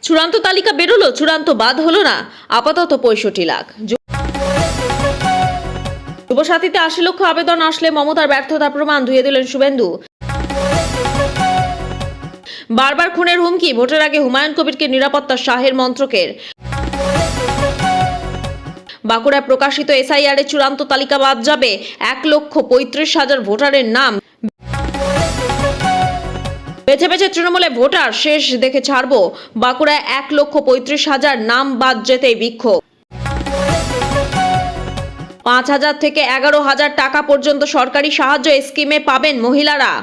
চূড়ান্ত তালিকা বেরোলো, চূড়ান্ত বাদ হলো না, আপাতত 65 লাখ। যুবসাথীতে 80 লক্ষ আবেদন আসলে মমতার ব্যর্থতার প্রমাণ ধুয়ে দিলেন শুভেন্দু। বারবার খুনের হুমকি, ভোটের আগে হুমায়ুন কবিরকে নিরাপত্তা শাহের মন্ত্রকের। বাঁকুড়ায় প্রকাশিত এসআইআর এর চূড়ান্ত তালিকা বাদ যাবে 1,35,000 ভোটারের নাম। বেছে বেছে তৃণমূলে ভোটার শেষ দেখে ছাড়বো, বাঁকুড়ায় 1,35,000 নাম বাদ যেতেই বিক্ষোভ। 5,000 থেকে 11,000 টাকা পর্যন্ত সরকারি সাহায্য স্কিমে পাবেন মহিলারা।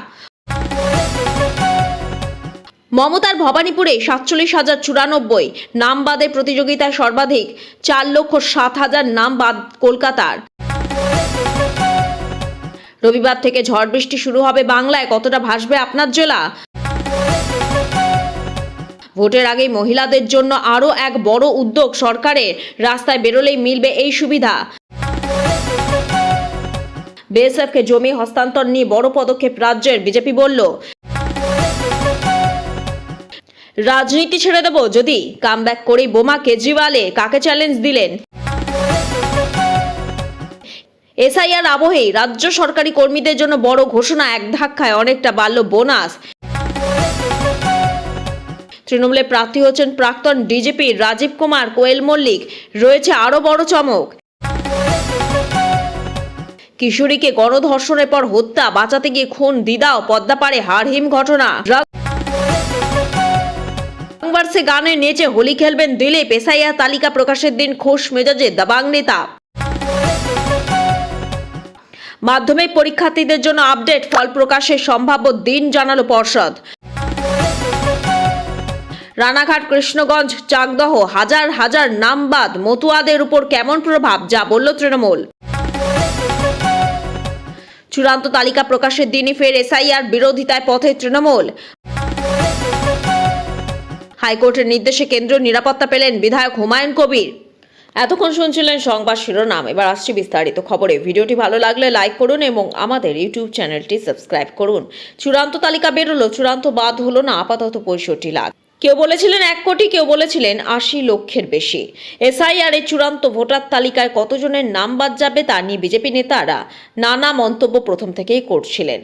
মমতার ভবানীপুরে 47,094 নাম বাদের প্রতিযোগিতায় সর্বাধিক 4,07,000 নাম বাদ কলকাতার। রবিবার থেকে ঝড় বৃষ্টি শুরু হবে বাংলায়, কতটা ভাসবে আপনার জেলা? ভোটের আগেই মহিলাদের জন্য আরও এক বড় উদ্যোগ সরকারের, রাস্তায় বেরোলেই মিলবে এই সুবিধা। বিএসএফকে জমি হস্তান্তর নিয়ে বড় পদক্ষেপ রাজ্যের, বিজেপি বলল রাজনীতি ছেড়ে দেব যদি কামব্যাক করেই বোমা কেজরিওয়ালে, কাকে চ্যালেঞ্জ দিলেন? এসআইআর আবহেই রাজ্য সরকারি কর্মীদের জন্য বড় ঘোষণা, এক ধাক্কায় অনেকটা বাড়ল বোনাস। তৃণমূলে প্রার্থী হচ্ছেন প্রাক্তন ডিজিপি রাজীব কুমার কোয়েল মল্লিক, রয়েছে আরো বড় চমক। কিশোরীকে গণধর্ষণের পর হত্যা, বাঁচাতে গিয়ে খুন, দিদাও পদ্মাপাড়ে হাড়হিম ঘটনা। বাংবার্সে গানে নেচে হোলি খেলবেন দিলীপ, এসআইআর তালিকা প্রকাশের দিন খোশ মেজাজে দাবাং নেতা। মাধ্যমিক পরীক্ষার্থীদের জন্য আপডেট, ফল প্রকাশের সম্ভাব্য দিন জানালো পর্ষদ। রানাঘাট, কৃষ্ণগঞ্জ, চাকদহ হাজার হাজার নাম বাদ, মতুয়াদের উপর কেমন প্রভাব, যা বলল তৃণমূল। চূড়ান্ত তালিকা প্রকাশের দিনই ফের এসআইআর বিরোধিতায় পথে তৃণমূল। হাইকোর্টের নির্দেশে কেন্দ্রীয় নিরাপত্তা পেলেন বিধায়ক হুমায়ুন কবির। এতক্ষণ শুনছিলেন সংবাদ শিরোনাম, এবার আসছি বিস্তারিত খবরে। ভিডিওটি ভালো লাগলে লাইক করুন এবং আমাদের ইউটিউব চ্যানেলটি সাবস্ক্রাইব করুন। চূড়ান্ত তালিকা বেরোলো, চূড়ান্ত বাদ হলো না, আপাতত 65 লাখ। কেউ বলেছিলেন 1 কোটি, কেউ বলেছিলেন 80 লক্ষের বেশি। এসআইআর এর চূড়ান্ত ভোটার তালিকায় কতজনের নাম বাদ যাবে তা নিয়ে বিজেপি নেতারা নানা মন্তব্য প্রথম থেকেই করছিলেন।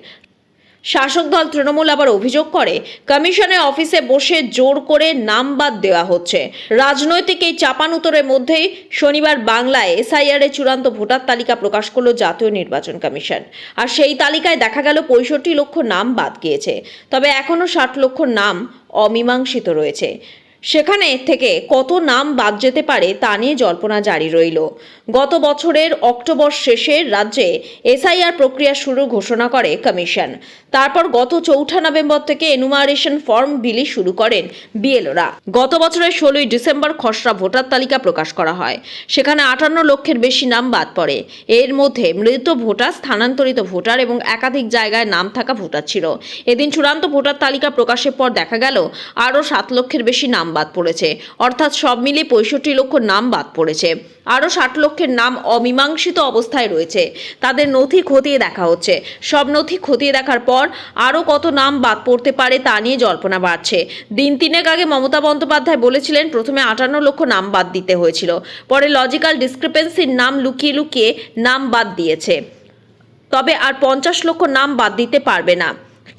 শাসক দল তৃণমূল আবার অভিযোগ করে কমিশনের অফিসে বসে জোর করে নাম বাদ দেওয়া হচ্ছে। রাজনৈতিক এই চাপানুতরের মধ্যেই শনিবার বাংলায় এসআইআর এর চূড়ান্ত ভোটার তালিকা প্রকাশ করল জাতীয় নির্বাচন কমিশন। আর সেই তালিকায় দেখা গেল 65 লক্ষ নাম বাদ গিয়েছে, তবে এখনো 60 লক্ষ নাম অমীমাংসিত রয়েছে। সেখানে থেকে কত নাম বাদ যেতে পারে তা নিয়ে জল্পনা জারি রইল। গত বছরের অক্টোবর শেষে রাজ্যে এসআইআর প্রক্রিয়া শুরুর ঘোষণা করে কমিশন। তারপর গত 4 নভেম্বর থেকে এনুমারেশন ফর্ম বিলি শুরু করেন বিএলওরা। গত বছরের 16 ডিসেম্বর খসড়া ভোটার তালিকা প্রকাশ করা হয়। সেখানে 58 লক্ষের বেশি নাম বাদ পড়ে। এর মধ্যে মৃত ভোটার, স্থানান্তরিত ভোটার এবং একাধিক জায়গায় নাম থাকা ভোটার ছিল। এদিন চূড়ান্ত ভোটার তালিকা প্রকাশের পর দেখা গেল আরও 7 লক্ষের বেশি নাম বাদ পড়েছে, অর্থাৎ সব মিলিয়ে 65 লক্ষ নাম বাদ পড়েছে। আরও 60 লক্ষের নাম অমীমাংসিত অবস্থায় রয়েছে, তাদের নথি খতিয়ে দেখা হচ্ছে। সব নথি খতিয়ে দেখার পর আরও কত নাম বাদ পড়তে পারে তা নিয়ে জল্পনা বাড়ছে। দিন 3 আগে মমতা বন্দ্যোপাধ্যায় বলেছিলেন প্রথমে 58 লক্ষ নাম বাদ দিতে হয়েছিল, পরে লজিক্যাল ডিসক্রিপেন্সির নাম লুকিয়ে লুকিয়ে নাম বাদ দিয়েছে, তবে আর 50 লক্ষ নাম বাদ দিতে পারবে না,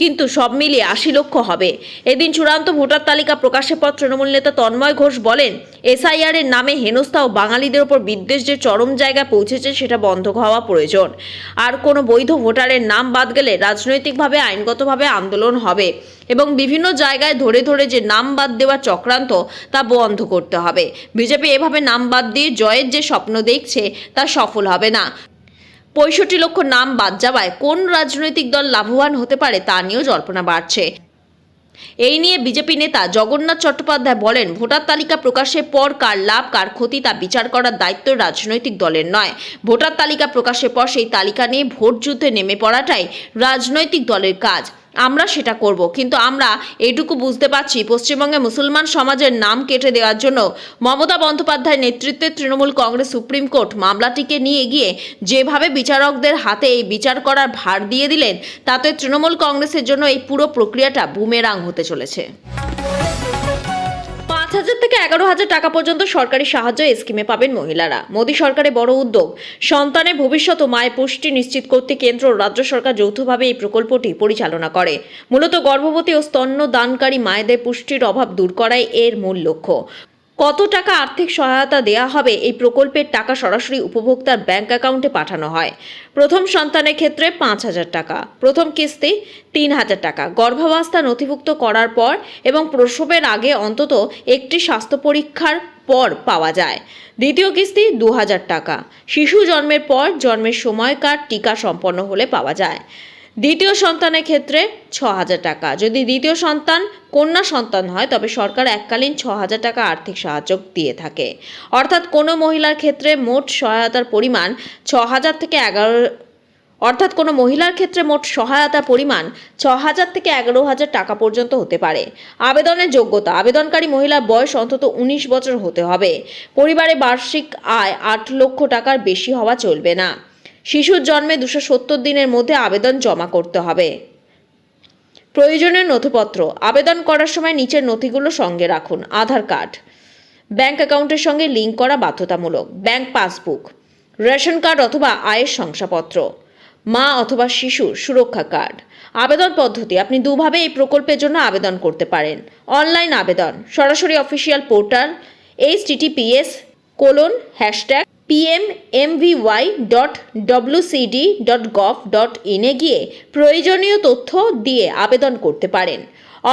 কিন্তু সব মিলিয়ে 80 লক্ষ হবে। এদিন চূড়ান্ত ভোটার তালিকা প্রকাশের পর তৃণমূল নেতা তন্ময় ঘোষ বলেন এসআইআর এর নামে হেনস্থা ও বাঙালিদের উপর বিদ্বেষ যে চরম জায়গায় পৌঁছেছে সেটা বন্ধ হওয়া প্রয়োজন। আর কোনো বৈধ ভোটারের নাম বাদ গেলে রাজনৈতিকভাবে আইনগতভাবে আন্দোলন হবে এবং বিভিন্ন জায়গায় ধরে ধরে যে নাম বাদ দেওয়ার চক্রান্ত তা বন্ধ করতে হবে। বিজেপি এভাবে নাম বাদ দিয়ে জয়ের যে স্বপ্ন দেখছে তা সফল হবে না। 65 লক্ষ নাম বাদ যাওয়ায় কোন রাজনৈতিক দল লাভবান হতে পারে তা নিয়েও জল্পনা বাড়ছে। এই নিয়ে বিজেপি নেতা জগন্নাথ চট্টোপাধ্যায় বলেন ভোটার তালিকা প্রকাশের পর কার লাভ কার ক্ষতি তা বিচার করার দায়িত্ব রাজনৈতিক দলের নয়। ভোটার তালিকা প্রকাশের পর সেই তালিকা নিয়ে ভোট যুদ্ধে নেমে পড়াটাই রাজনৈতিক দলের কাজ। আমরা সেটা করব, কিন্তু আমরা এটুকু বুঝতে পারছি পশ্চিমবঙ্গে মুসলমান সমাজের নাম কেটে দেওয়ার জন্য মমতা বন্দ্যোপাধ্যায়ের নেতৃত্বে তৃণমূল কংগ্রেস সুপ্রিম কোর্ট মামলাটিকে নিয়ে গিয়ে যেভাবে বিচারকদের হাতে এই বিচার করার ভার দিয়ে দিলেন, তাতে তৃণমূল কংগ্রেসের জন্য এই পুরো প্রক্রিয়াটা বুমেরাং হতে চলেছে। 5,000 থেকে 11,000 টাকা পর্যন্ত সরকারি সাহায্য এই স্কিমে পাবেন মহিলারা। মোদী সরকারের বড় উদ্যোগ। সন্তানের ভবিষ্যৎ ও মায়ের পুষ্টি নিশ্চিত করতে কেন্দ্র ও রাজ্য সরকার যৌথভাবে এই প্রকল্পটি পরিচালনা করে। মূলত গর্ভবতী ও স্তন্যদানকারী মায়েদের পুষ্টির অভাব দূর করাই এর মূল লক্ষ্য। কত টাকা আর্থিক সহায়তা দেয়া হবে? এই প্রকল্পের টাকা সরাসরি উপভোক্তার ব্যাংক অ্যাকাউন্টে পাঠানো হয়। প্রথম সন্তানের ক্ষেত্রে 5,000 টাকা, প্রথম কিস্তি 3,000 টাকা গর্ভাবস্থা নথিভুক্ত করার পর এবং প্রসবের আগে অন্তত একটি স্বাস্থ্য পরীক্ষার পর পাওয়া যায়। দ্বিতীয় কিস্তি 2,000 টাকা শিশু জন্মের পর জন্মের সময়কার টিকা সম্পন্ন হলে পাওয়া যায়। দ্বিতীয় সন্তানের ক্ষেত্রে 6,000 টাকা। যদি দ্বিতীয় সন্তান কন্যা সন্তান হয় তবে সরকার এককালীন 6,000 টাকা আর্থিক সাহায্য দিয়ে থাকে। অর্থাৎ কোনো মহিলার ক্ষেত্রে মোট সহায়তার পরিমাণ 6,000 থেকে 11,000 টাকা পর্যন্ত হতে পারে। আবেদনের যোগ্যতা। আবেদনকারী মহিলার বয়স অন্তত 19 বছর হতে হবে। পরিবারে বার্ষিক আয় 8 লক্ষ টাকার বেশি হওয়া চলবে না। শিশুর জন্মে 270 দিনের মধ্যে আবেদন জমা করতে হবে। প্রয়োজনীয় নথিপত্র। আবেদন করার সময় নিচের নথিগুলো সঙ্গে রাখুন। আধার কার্ড, ব্যাংক অ্যাকাউন্টের সঙ্গে লিঙ্ক করা বাধ্যতামূলক, ব্যাংক পাসবুক, রেশন কার্ড অথবা আয়ের শংসাপত্র, মা অথবা শিশুর সুরক্ষা কার্ড। আবেদন পদ্ধতি। আপনি দুভাবে এই প্রকল্পের জন্য আবেদন করতে পারেন। অনলাইন আবেদন। সরাসরি অফিসিয়াল পোর্টাল https://pmmvy.wcd.gov.in এ গিয়ে প্রয়োজনীয় তথ্য দিয়ে আবেদন করতে পারেন।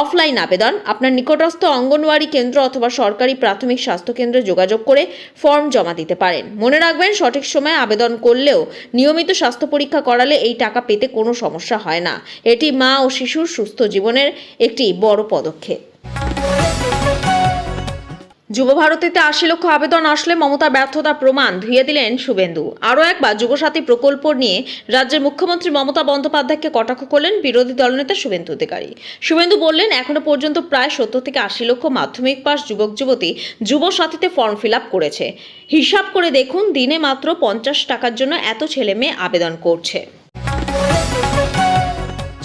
অফলাইন আবেদন। আপনার নিকটস্থ অঙ্গনওয়াড়ি কেন্দ্র অথবা সরকারি প্রাথমিক স্বাস্থ্য কেন্দ্রে যোগাযোগ করে ফর্ম জমা দিতে পারেন। মনে রাখবেন, সঠিক সময়ে আবেদন করলেও নিয়মিত স্বাস্থ্য পরীক্ষা করালে এই টাকা পেতে কোনো সমস্যা হয় না। এটি মা ও শিশুর সুস্থ জীবনের একটি বড় পদক্ষেপ। যুব ভারতীতে 80 লক্ষ আবেদন আসলে মমতার ব্যর্থতার প্রমাণ ধুয়ে দিলেন শুভেন্দু। আরও একবার যুবসাথী প্রকল্প নিয়ে রাজ্যের মুখ্যমন্ত্রী মমতা বন্দ্যোপাধ্যায়কে কটাক্ষ করলেন বিরোধী দলনেতা শুভেন্দু অধিকারী। শুভেন্দু বললেন, এখনো পর্যন্ত প্রায় 70 থেকে 80 লক্ষ মাধ্যমিক পাস যুবক যুবতী যুবসাথীতে ফর্ম ফিল আপ করেছে। হিসাব করে দেখুন, দিনে মাত্র 50 টাকার জন্য এত ছেলে মেয়ে আবেদন করছে।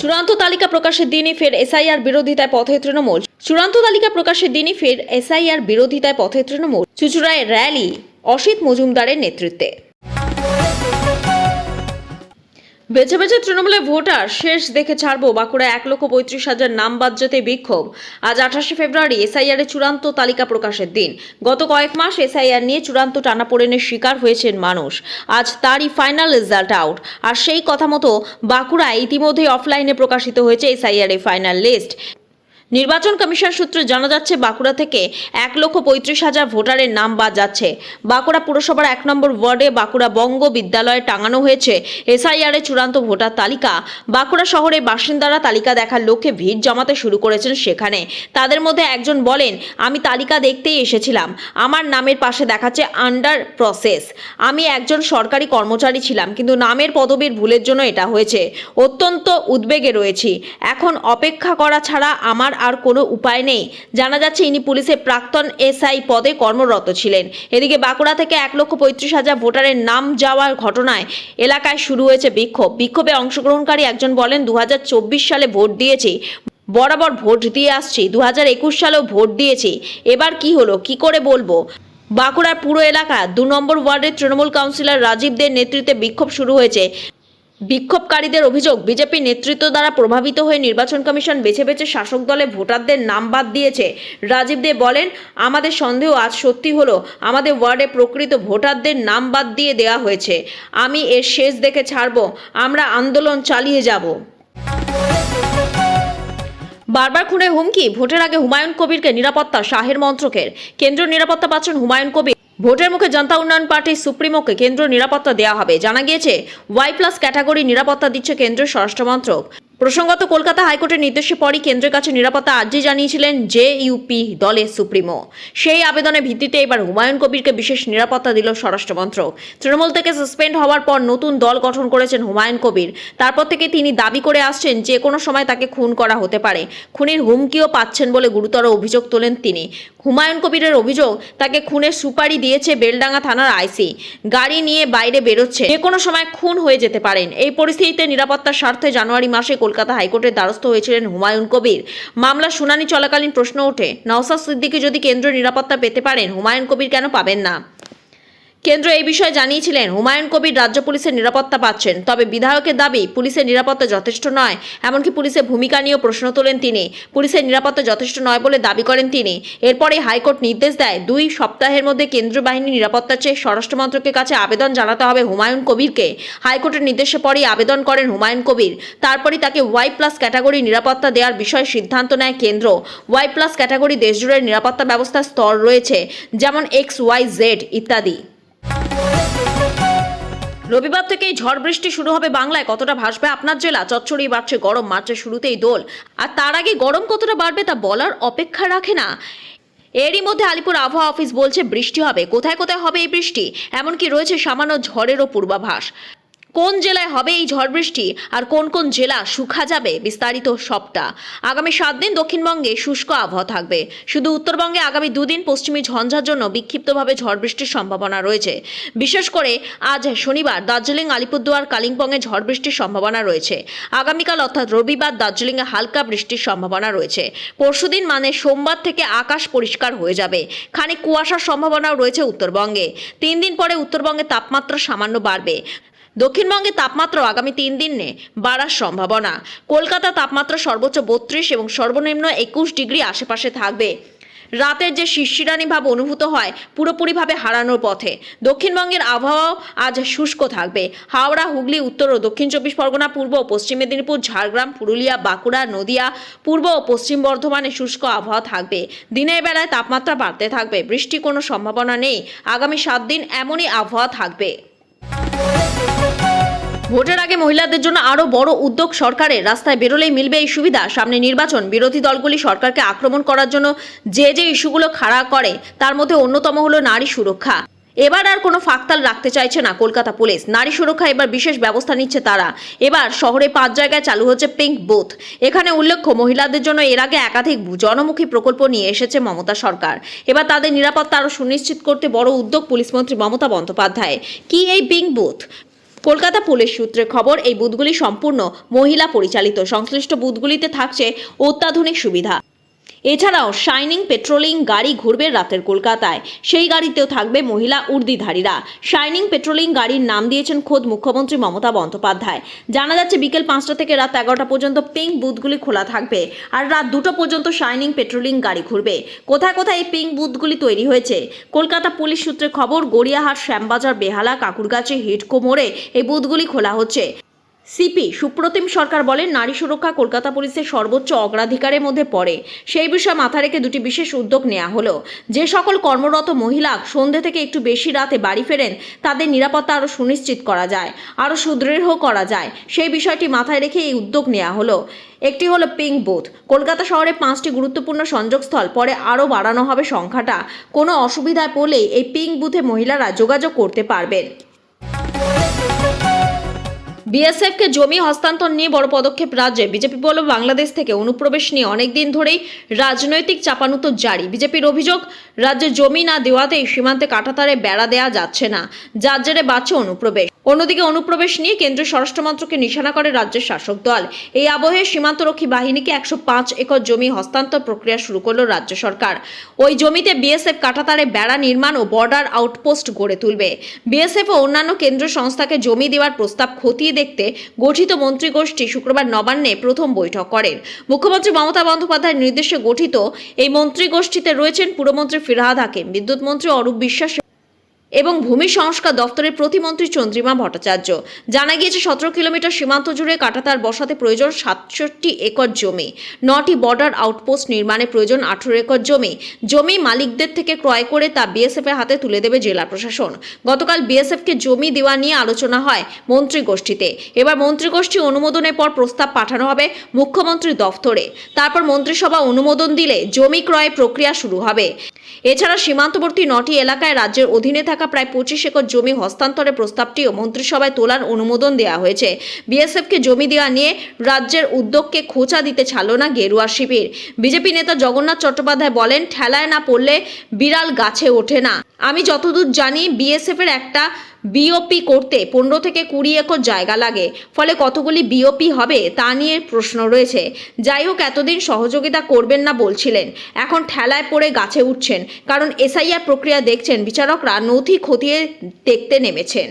চূড়ান্ত তালিকা প্রকাশের দিনই ফের এসআইআর বিরোধিতায় পথে তৃণমূল। চুঁচুড়ায় র্যালি অসিত মজুমদারের নেতৃত্বে। বেছে বেছে তৃণমূলের ভোটার শেষ দেখে ছাড়বো। বাঁকুড়ায় 1,35,000 নাম বাদ যেতে বিক্ষোভ। আজ 28শে ফেব্রুয়ারি এসআইআর এর চূড়ান্ত তালিকা প্রকাশের দিন। গত কয়েক মাস এসআইআর নিয়ে চূড়ান্ত টানাপোড়েনের শিকার হয়েছেন মানুষ। আজ তারই ফাইনাল রেজাল্ট আউট। আর সেই কথা মতো বাঁকুড়ায় ইতিমধ্যেই অফলাইনে প্রকাশিত হয়েছে এসআইআর এর ফাইনাল লিস্ট। নির্বাচন কমিশন সূত্রে জানা যাচ্ছে, বাঁকুড়া থেকে 1,35,000 ভোটারের নাম বাদ যাচ্ছে। বাঁকুড়া পুরসভার 1 নম্বর ওয়ার্ডে বাঁকুড়া বঙ্গ বিদ্যালয়ে টাঙানো হয়েছে এসআইআর এর চূড়ান্ত ভোটার তালিকা। বাঁকুড়া শহরের বাসিন্দারা তালিকা দেখার লক্ষ্যে ভিড় জমাতে শুরু করেছেন সেখানে। তাদের মধ্যে একজন বলেন, আমি তালিকা দেখতেই এসেছিলাম, আমার নামের পাশে দেখাচ্ছে আন্ডার প্রসেস। আমি একজন সরকারি কর্মচারী ছিলাম, কিন্তু নামের পদবীর ভুলের জন্য এটা হয়েছে। অত্যন্ত উদ্বেগে রয়েছি। এখন অপেক্ষা করা ছাড়া আমার আর কোনো উপায় নেই। জানা যাচ্ছে, ইনি পুলিশের প্রাক্তন এসআই পদে কর্মরত ছিলেন। এদিকে বাঁকুড়া থেকে 1,35,000 ভোটারের নাম যাওয়ার ঘটনায় এলাকায় শুরু হয়েছে বিক্ষোভ। বিক্ষোভে অংশগ্রহণকারী একজন বলেন, 2024 সালে ভোট দিয়েছি, বরাবর ভোট দিয়ে আসছি, 2021 সালেও ভোট দিয়েছি, এবার কি হলো কি করে বলবো। বাঁকুড়ার পুরো এলাকা 2 নম্বর ওয়ার্ডের তৃণমূল কাউন্সিলর রাজীবদের নেতৃত্বে বিক্ষোভ শুরু হয়েছে। বিক্ষোভকারীদের অভিযোগ, বিজেপি নেতৃত্ব দ্বারা প্রভাবিত হয়ে নির্বাচন কমিশন বেছে বেছে শাসক দলে ভোটারদের নাম বাদ দিয়েছে। রাজীব দে বলেন, আমাদের সন্দেহ আজ সত্যি হলো, আমাদের ওয়ার্ডে প্রকৃত ভোটারদের নাম বাদ দিয়ে দেওয়া হয়েছে। আমি এর শেষ দেখে ছাড়ব, আমরা আন্দোলন চালিয়ে যাব। বারবার খুনের হুমকি, ভোটের আগে হুমায়ুন কবিরকে নিরাপত্তা শাহের মন্ত্রকের। কেন্দ্রীয় নিরাপত্তা পাচ্ছেন হুমায়ুন কবির। ভোটের মুখে জনতা উন্নয়ন পার্টির সুপ্রিমোকে কেন্দ্রীয় নিরাপত্তা দেওয়া হবে। জানা গিয়েছে, Y+ ক্যাটাগরি নিরাপত্তা দিচ্ছে কেন্দ্রীয় স্বরাষ্ট্র মন্ত্রক। প্রসঙ্গত, কলকাতা হাইকোর্টের নির্দেশের পরই কেন্দ্রের কাছে নিরাপত্তা আর্জি জানিয়েছিলেন জেইউপি দলের সুপ্রিমো। সেই আবেদনের ভিত্তিতে এবার হুমায়ুন কবিরকে বিশেষ নিরাপত্তা দিল স্বরাষ্ট্র মন্ত্রক। তৃণমূল থেকে সাসপেন্ড হওয়ার পর নতুন দল গঠন করেছেন হুমায়ুন কবির। তারপর থেকে তিনি দাবি করে আসছেন, যে কোনো সময় তাকে খুন করা হতে পারে। খুনের হুমকিও পাচ্ছেন বলে গুরুতর অভিযোগ তোলেন তিনি। হুমায়ুন কবিরের অভিযোগ, তাকে খুনের সুপারি দিয়েছে বেলডাঙ্গা থানার আইসি। গাড়ি নিয়ে বাইরে বেরোচ্ছে, যে কোনো সময় খুন হয়ে যেতে পারেন। এই পরিস্থিতিতে নিরাপত্তার স্বার্থে জানুয়ারি মাসে কলকাতা হাইকোর্টের দ্বারস্থ হয়েছিলেন হুমায়ুন কবির। মামলার শুনানি চলাকালীন প্রশ্ন ওঠে, নওশাদ সিদ্দিকী যদি কেন্দ্রীয় নিরাপত্তা পেতে পারেন, হুমায়ুন কবির কেন পাবেন না? কেন্দ্র এই বিষয়ে জানিয়েছিলেন হুমায়ুন কবির রাজ্য পুলিশের নিরাপত্তা পাচ্ছেন, তবে বিধায়কের দাবি পুলিশের নিরাপত্তা যথেষ্ট নয়। এমনকি পুলিশের ভূমিকা নিয়েও প্রশ্ন তোলেন তিনি। পুলিশের নিরাপত্তা যথেষ্ট নয় বলে দাবি করেন তিনি। এরপরে হাইকোর্ট নির্দেশ দেয় 2 সপ্তাহের মধ্যে কেন্দ্রীয় বাহিনী নিরাপত্তা চেয়ে স্বরাষ্ট্র মন্ত্রকের কাছে আবেদন জানাতে হবে হুমায়ুন কবিরকে। হাইকোর্টের নির্দেশের পরেই আবেদন করেন হুমায়ুন কবির। তারপরই তাকে Y+ ক্যাটাগরি নিরাপত্তা দেওয়ার বিষয়ে সিদ্ধান্ত নেয় কেন্দ্র। Y+ ক্যাটাগরি দেশজুড়ে নিরাপত্তা ব্যবস্থার স্তর রয়েছে, যেমন XYZ ইত্যাদি। রবিবার থেকেই ঝড় বৃষ্টি শুরু হবে বাংলায়। কতটা ভাসবে আপনার জেলা? চচ্চড়ি বাড়ছে গরম, মার্চের শুরুতেই দোল। আর তার আগে গরম কতটা বাড়বে তা বলার অপেক্ষা রাখে না। এরই মধ্যে আলিপুর আবহাওয়া অফিস বলছে বৃষ্টি হবে। কোথায় কোথায় হবে এই বৃষ্টি? এমনকি রয়েছে সামান্য ঝড়েরও পূর্বাভাস। কোন জেলায় হবে এই ঝড় বৃষ্টি আর কোন কোন জেলা শুকা যাবে, বিস্তারিত সবটা। আগামী 7 দিন দক্ষিণবঙ্গে শুষ্ক আবহাওয়া থাকবে। শুধু উত্তরবঙ্গে আগামী 2 দিন পশ্চিমী ঝঞ্ঝার জন্য বিক্ষিপ্তভাবে ঝড় বৃষ্টির সম্ভাবনা রয়েছে। বিশেষ করে আজ শনিবার দার্জিলিং, আলিপুরদুয়ার, কালিম্পংয়ে ঝড় বৃষ্টির সম্ভাবনা রয়েছে। আগামীকাল অর্থাৎ রবিবার দার্জিলিংয়ে হালকা বৃষ্টির সম্ভাবনা রয়েছে। পরশুদিন মানে সোমবার থেকে আকাশ পরিষ্কার হয়ে যাবে। খানিক কুয়াশার সম্ভাবনাও রয়েছে উত্তরবঙ্গে। 3 দিন পরে উত্তরবঙ্গে তাপমাত্রা সামান্য বাড়বে। দক্ষিণবঙ্গে তাপমাত্রা আগামী 3 দিনে বাড়ার সম্ভাবনা। কলকাতা তাপমাত্রা সর্বোচ্চ 32 এবং সর্বনিম্ন 21 ডিগ্রি আশেপাশে থাকবে। রাতের যে শিরশিরানি ভাব অনুভূত হয় পুরোপুরিভাবে হারানোর পথে। দক্ষিণবঙ্গের আবহাওয়াও আজ শুষ্ক থাকবে। হাওড়া, হুগলি, উত্তর ও দক্ষিণ 24 পরগনা, পূর্ব ও পশ্চিম মেদিনীপুর, ঝাড়গ্রাম, পুরুলিয়া, বাঁকুড়া, নদিয়া, পূর্ব ও পশ্চিম বর্ধমানে শুষ্ক আবহাওয়া থাকবে। দিনের বেলায় তাপমাত্রা বাড়তে থাকবে। বৃষ্টির কোনো সম্ভাবনা নেই। আগামী 7 দিন এমনই আবহাওয়া থাকবে। ভোটের আগে মহিলাদের জন্য আরো বড় উদ্যোগ সরকারের। রাস্তায় বেরোলেই মিলবে এই সুবিধা। সামনে নির্বাচন। বিরোধী দলগুলি সরকারকে আক্রমণ করার জন্য যে ইস্যুগুলো খাড়া করে তার মধ্যে অন্যতম হলো নারী সুরক্ষা। এবার আর কোনো ফাঁকতাল রাখতে চাইছে না কলকাতা পুলিশ। নারী সুরক্ষা এবার বিশেষ ব্যবস্থা নিচ্ছে তারা। এবার শহরে 5 জায়গায় চালু হচ্ছে পিঙ্ক বুথ। এখানে উল্লেখ্য, মহিলাদের জন্য এর আগে একাধিক জনমুখী প্রকল্প নিয়ে এসেছে মমতা সরকার। এবার তাদের নিরাপত্তা আরো সুনিশ্চিত করতে বড় উদ্যোগ পুলিশমন্ত্রী মমতা বন্দ্যোপাধ্যায়। কি এই পিঙ্ক বুথ? কলকাতা পুলিশ সূত্রে খবর, এই বুথগুলি সম্পূর্ণ মহিলা পরিচালিত। সংশ্লিষ্ট বুথগুলিতে থাকছে অত্যাধুনিক সুবিধা। এছাড়াও শাইনিং পেট্রোলিং গাড়ি ঘুরবে রাতের কলকাতায়। সেই গাড়িতেও থাকবে মহিলা উর্দিধারীরা। শাইনিং পেট্রোলিং গাড়ির নাম দিয়েছেন খোদ মুখ্যমন্ত্রী মমতা বন্দ্যোপাধ্যায়। জানা যাচ্ছে বিকেল 5টা থেকে রাত 11টা পর্যন্ত পিঙ্ক বুথগুলি খোলা থাকবে আর রাত 2টা পর্যন্ত শাইনিং পেট্রোলিং গাড়ি ঘুরবে। কোথায় কোথায় এই পিঙ্ক বুথগুলি তৈরি হয়েছে? কলকাতা পুলিশ সূত্রে খবর, গড়িয়াহাট, শ্যামবাজার, বেহালা, কাকুরগাছি, হিডকো মোড়ে এই বুথগুলি খোলা হচ্ছে। সিপি সুপ্রতিম সরকার বলেন, নারী সুরক্ষা কলকাতা পুলিশের সর্বোচ্চ অগ্রাধিকারের মধ্যে পড়ে। সেই বিষয়ে মাথা রেখে 2টি বিশেষ উদ্যোগ নেওয়া হলো। যে সকল কর্মরত মহিলা সন্ধ্যে থেকে একটু বেশি রাতে বাড়ি ফেরেন তাদের নিরাপত্তা আরও সুনিশ্চিত করা যায়, আরও সুদৃঢ় করা যায়, সেই বিষয়টি মাথায় রেখে এই উদ্যোগ নেওয়া হলো। একটি হলো পিঙ্ক বুথ। কলকাতা শহরে 5টি গুরুত্বপূর্ণ সংযোগস্থল, পরে আরও বাড়ানো হবে সংখ্যাটা। কোনো অসুবিধায় পড়লেই এই পিঙ্ক বুথে মহিলারা যোগাযোগ করতে পারবেন। বিএসএফকে জমি হস্তান্তর নিয়ে বড় পদক্ষেপ রাজ্যে। বিজেপি বলল, বাংলাদেশ থেকে অনুপ্রবেশ নিয়ে অনেকদিন ধরেই রাজনৈতিক চাপানুতো জারি। বিজেপির অভিযোগ, রাজ্যে জমি না দেওয়াতেই সীমান্তে কাঁটাতারে বেড়া দেওয়া যাচ্ছে না, যার জেরে বাড়ছে অনুপ্রবেশ। অন্যদিকে অনুপ্রবেশ নিয়ে কেন্দ্রীয় স্বরাষ্ট্রমন্ত্রকে নিশানা করে রাজ্যের শাসক দল। এই আবহে সীমান্তরক্ষী বাহিনীকে 105 একর জমি হস্তান্তর প্রক্রিয়া শুরু করল রাজ্য সরকার। ওই জমিতে বিএসএফ কাঁটাতারে বেড়া নির্মাণ ও বর্ডার আউটপোস্ট গড়ে তুলবে। বিএসএফ ও অন্যান্য কেন্দ্রীয় সংস্থাকে জমি দেওয়ার প্রস্তাব খতিয়ে দেখতে গঠিত মন্ত্রিগোষ্ঠী শুক্রবার নবান্নে প্রথম বৈঠক করেন। মুখ্যমন্ত্রী মমতা বন্দ্যোপাধ্যায়ের নির্দেশে গঠিত এই মন্ত্রিগোষ্ঠীতে রয়েছেন পুরমন্ত্রী ফিরহাদ হাকিম, বিদ্যুৎ মন্ত্রী অরূপ বিশ্বাস এবং ভূমি সংস্কার দপ্তরের প্রতিমন্ত্রী চন্দ্রিমা ভট্টাচার্য। জানা গিয়েছে, 17 কিলোমিটার সীমান্ত জুড়ে কাঁটাতার বসাতে প্রয়োজন 67 একর জমি। 9টি বর্ডার আউটপোস্ট নির্মাণে প্রয়োজন 18 একর জমি। জমি মালিকদের থেকে ক্রয় করে তা বিএসএফ এর হাতে তুলে দেবে জেলা প্রশাসন। গতকাল বিএসএফকে জমি দেওয়া নিয়ে আলোচনা হয় মন্ত্রিগোষ্ঠীতে। এবার মন্ত্রিগোষ্ঠী অনুমোদনের পর প্রস্তাব পাঠানো হবে মুখ্যমন্ত্রী দফতরে। তারপর মন্ত্রিসভা অনুমোদন দিলে জমি ক্রয় প্রক্রিয়া শুরু হবে। এছাড়া সীমান্তবর্তী 9টি এলাকায় রাজ্যের অধীনে থাকা প্রায় 25 একর জমি হস্তান্তরের প্রস্তাবটিও মন্ত্রিসভায় তোলার অনুমোদন দেওয়া হয়েছে। বিএসএফকে জমি দেওয়া নিয়ে রাজ্যের উদ্যোগকে খোঁচা দিতে ছাড়ল না গেরুয়া শিবির। বিজেপি নেতা জগন্নাথ চট্টোপাধ্যায় বলেন, ঠেলায় না পড়লে বিড়াল গাছে ওঠে না। আমি যতদূর জানি বিএসএফ এর একটা বিওপি করতে 15 থেকে 20 একর জায়গা লাগে, ফলে কতগুলি বিওপি হবে তা নিয়ে প্রশ্ন রয়েছে। যাই হোক, এতদিন সহযোগিতা করবেন না বলছিলেন, এখন ঠেলায় পড়ে গাছে উঠছেন, কারণ এসআইআর প্রক্রিয়া দেখছেন বিচারকরা নথি খতিয়ে দেখতে নেমেছেন।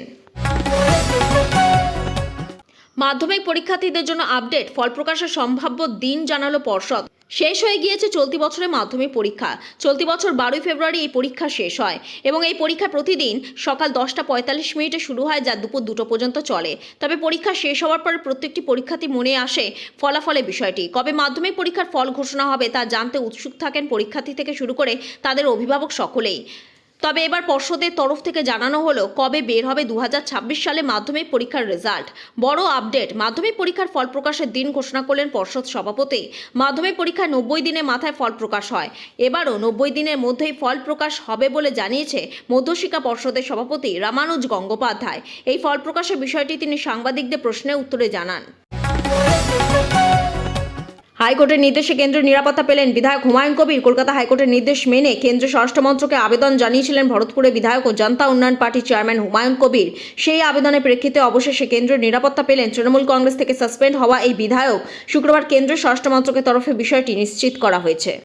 মাধ্যমিক পরীক্ষার্থীদের জন্য আপডেট, ফল প্রকাশের সম্ভাব্য দিন জানালো পর্ষদ। শেষ হয়ে গিয়েছে চলতি বছরের মাধ্যমিক পরীক্ষা। চলতি বছর 12 ফেব্রুয়ারি এই পরীক্ষা শেষ হয় এবং এই পরীক্ষা প্রতিদিন সকাল 10:45 শুরু হয়, যা দুপুর 2টো পর্যন্ত চলে। তবে পরীক্ষা শেষ হওয়ার পর প্রত্যেকটি পরীক্ষার্থী মনে আসে ফলাফলের বিষয়টি। কবে মাধ্যমিক পরীক্ষার ফল ঘোষণা হবে তা জানতে উৎসুক থাকেন পরীক্ষার্থী থেকে শুরু করে তাদের অভিভাবক সকলেই। তবে এবার পর্ষদের তরফ থেকে জানানো হলো কবে বের হবে 2026 সালে মাধ্যমিক পরীক্ষার রেজাল্ট। বড় আপডেট, মাধ্যমিক পরীক্ষার ফল প্রকাশের দিন ঘোষণা করলেন পর্ষদ সভাপতি। মাধ্যমিক পরীক্ষায় 90 দিনের মাথায় ফল প্রকাশ হয়। এবারও 90 দিনের মধ্যেই ফল প্রকাশ হবে বলে জানিয়েছে মধ্যশিক্ষা পর্ষদের সভাপতি রামানুজ গঙ্গোপাধ্যায়। এই ফল প্রকাশের বিষয়টি তিনি সাংবাদিকদের প্রশ্নের উত্তরে জানান। হাইকোর্টের নির্দেশে কেন্দ্রের নিরাপত্তা পেলেন বিধায়ক হুমায়ুন কবির। কলকাতা হাইকোর্টের নির্দেশ মেনে কেন্দ্রীয় স্বরাষ্ট্রমন্ত্রকে আবেদন জানিয়েছিলেন ভরতপুরের বিধায়ক ও জনতা উন্নয়ন পার্টির চেয়ারম্যান হুমায়ুন কবির। সেই আবেদনের প্রেক্ষিতে অবশেষে কেন্দ্রের নিরাপত্তা পেলেন তৃণমূল কংগ্রেস থেকে সাসপেন্ড হওয়া এই বিধায়ক। শুক্রবার কেন্দ্রীয় স্বরাষ্ট্রমন্ত্রকের তরফে বিষয়টি নিশ্চিত করা হয়েছে।